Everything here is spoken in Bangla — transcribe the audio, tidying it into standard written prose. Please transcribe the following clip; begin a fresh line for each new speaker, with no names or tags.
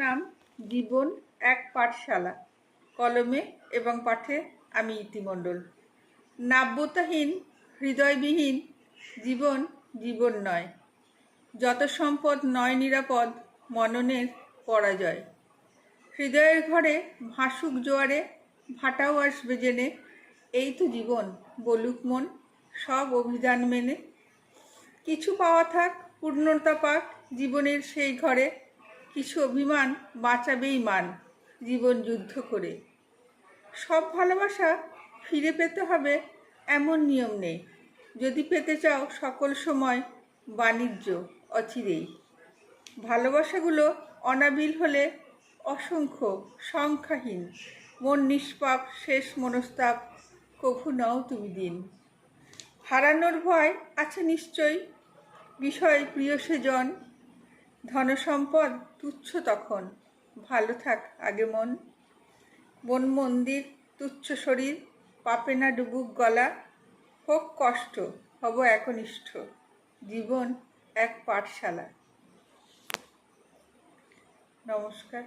নাম জীবন এক পাঠশালা। কলমে এবং পাঠে আমি ইতি মণ্ডল। নাব্যতাহীন হৃদয়বিহীন জীবন জীবন নয়। যত সম্পদ নয় নিরাপদ মননের পরাজয়। হৃদয়ের ঘরে ভাসুক জোয়ারে ভাটাও আসবে জেনে, এই তো জীবন বলুক মন সব অভিধান মেনে। কিছু পাওয়া থাক পূর্ণতা পাক জীবনের সেই ঘরে, কিছু অভিমান বাঁচাবেই মান জীবন যুদ্ধ করে। সব ভালোবাসা ফিরে পেতে হবে এমন নিয়ম নেই, যদি পেতে চাও সকল সময় বাণিজ্য অচিরেই। ভালোবাসাগুলো অনাবিল হলে অসংখ্য সংখ্যাহীন, মন নিষ্পাপ শেষ মনস্তাপ কভু নও তুমি দিন। হারানোর ভয় আছে নিশ্চয়ই, বিষয় প্রিয় সেজন, ধনসম্পদ তুচ্ছ তখন ভালো থাক আগে মন। মন মন্দির তুচ্ছ শরীর পাপে না ডুবুক গলা, হোক কষ্ট হব একনিষ্ঠ জীবন এক পাঠশালা। নমস্কার।